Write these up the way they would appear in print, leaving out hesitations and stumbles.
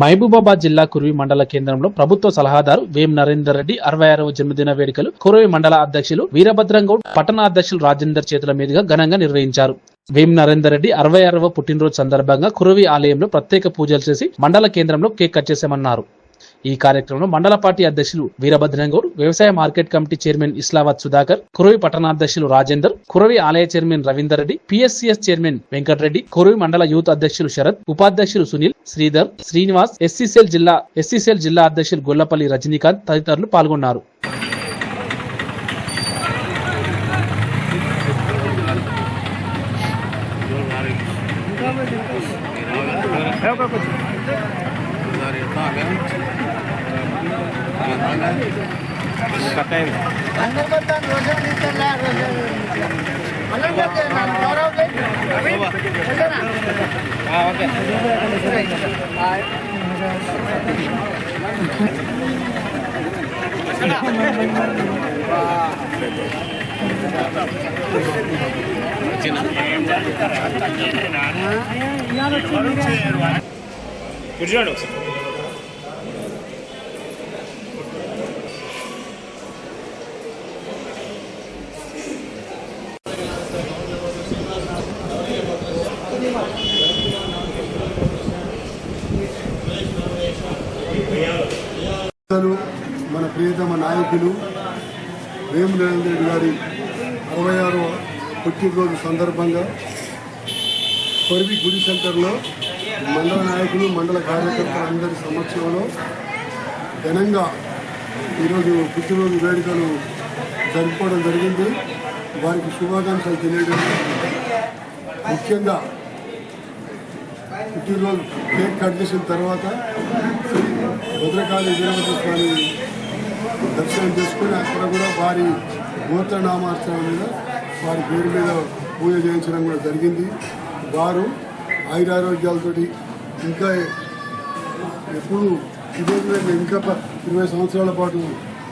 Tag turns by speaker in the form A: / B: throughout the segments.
A: మహబూబాబాద్ జిల్లా కుర్వి మండల కేంద్రంలో ప్రభుత్వ సలహాదారు వేం నరేందర్ రెడ్డి 66వ జన్మదిన వేడుకలు కుర్వి మండల అధ్యక్షులు వీరభద్రంగౌడ్, పట్టణ అధ్యక్షులు రాజేందర్ చేతుల మీదుగా ఘనంగా నిర్వహించారు. వేం నరేందర్ రెడ్డి 66వ పుట్టినరోజు సందర్భంగా కుర్వి ఆలయంలో ప్రత్యేక పూజలు చేసి మండల కేంద్రంలో కేక్ కట్ చేశామన్నారు. ఈ కార్యక్రమంలో మండల పార్టీ అధ్యక్షులు వీరభద్రంగౌడ్, వ్యవసాయ market committee chairman Islavath Sudhakar, Kuravi పట్టణాధ్యక్షులు రాజేందర్, కురవి ఆలయ chairman Ravinder Reddy, PSCS chairman Venkata Reddy, Kuravi మండల యూత్ అధ్యక్షులు శరత్, ఉపాధ్యక్షులు సునీల్, శ్రీధర్, శ్రీనివాస్, ఎస్సీసీఎల్ జిల్లా అధ్యక్షులు గొల్లపల్లి రజనీకాంత్ తదితరులు పాల్గొన్నారు.
B: కూర్చోండి.
C: మన ప్రియతమ నాయకులు వేం నరేందర్ రెడ్డి గారి 66వ పుట్టినరోజు సందర్భంగా కొరివి గుడి సెంటర్లో మండల నాయకులు, మండల కార్యకర్తలందరి సమక్షంలో ఘనంగా ఈరోజు పుట్టినరోజు వేడుకలు జరుపుకోవడం జరిగింది. వారికి శుభాకాంక్షలు తెలియడం, ముఖ్యంగా పుట్టినరోజు కేక్ కట్ చేసిన తర్వాత భద్రకాళి వీరభద్ర స్వామి దర్శనం చేసుకుని అక్కడ కూడా వారి గోత్రనామార్చన మీద వారి పేరు మీద పూజ చేయించడం కూడా జరిగింది. వారు ఆయురారోగ్యాలతోటి ఇంకా ఎప్పుడు ఇదే విధంగా ఇంకా 20 సంవత్సరాల పాటు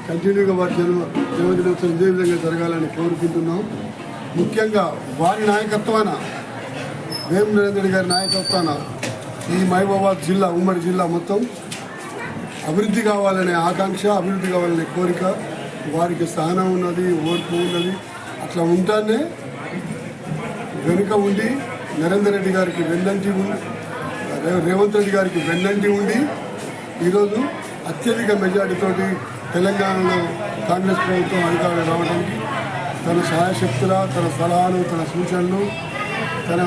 C: కంటిన్యూగా వారి జన్మదినోత్సవం ఇదే విధంగా జరగాలని కోరుకుంటున్నాం. ముఖ్యంగా వారి నాయకత్వాన, వేం నరేందర్ రెడ్డి గారి నాయకత్వాన ఈ మహబూబాబాద్ జిల్లా, ఉమ్మడి జిల్లా మొత్తం అభివృద్ధి కావాలనే ఆకాంక్ష, అభివృద్ధి కావాలనే కోరిక, వారికి సహనం ఉన్నది, ఓర్పు ఉన్నది. అట్లా ఉంటానే వెనుక ఉండి నరేందర్ రెడ్డి గారికి వెన్నంటి ఉండి, రేవంత్ రెడ్డి గారికి వెన్నంటి ఉండి ఈరోజు అత్యధిక మెజార్టీతోటి తెలంగాణలో కాంగ్రెస్ ప్రభుత్వం అధికారులు రావడానికి తన సహాయశక్తుల, తన సలహాలు, తన సూచనలు, తన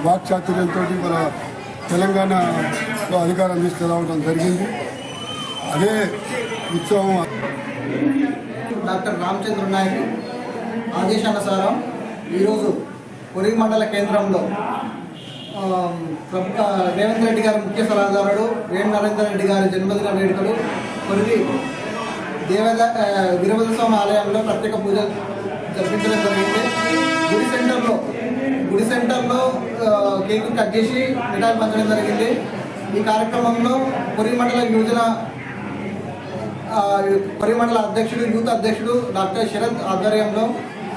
C: వాక్చాతుర్యంతో మన తెలంగాణలో అధికారం తీసుకురావడం జరిగింది. అదే ఉత్సవం
D: డాక్టర్ రామచంద్ర నాయక్ ఆదేశానుసారం ఈరోజు కొరివి మండల కేంద్రంలో రేవంత్ రెడ్డి గారి ముఖ్య సలహాదారుడు వేం నరేందర్ రెడ్డి గారి జన్మదిన వేడుకలు కొరివి వీరభద్ర స్వామి ఆలయంలో ప్రత్యేక పూజ జరిపించడం జరిగింది. గుడి సెంటర్లో కేక్ కట్ చేసి మిఠాయి పంచడం జరిగింది. ఈ కార్యక్రమంలో కొరివి మండల అధ్యక్షుడు, యూత్ అధ్యక్షుడు డాక్టర్ శరత్ ఆధ్వర్యంలో,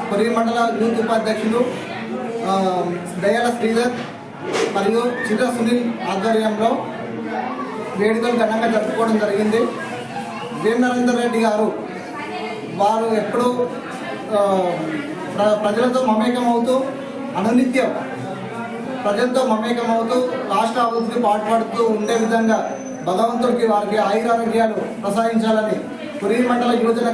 D: కొరివి మండల యూత్ ఉపాధ్యక్షుడు దయాల శ్రీధర్ మరియు చిత్ర సునీల్ ఆధ్వర్యంలో వేడుకలు ఘనంగా జరుపుకోవడం జరిగింది. వేం నరేందర్ రెడ్డి గారు వారు ఎప్పుడూ ప్రజలతో మమేకమవుతూ, అనునిత్యం ప్రజలతో మమేకమవుతూ రాష్ట్ర అభివృద్ధికి పాటుపడుతూ ఉండే విధంగా భగవంతుడికి వారికి ఆయురారోగ్యాలు ప్రసాదించాలని కొరివి మండల యువజన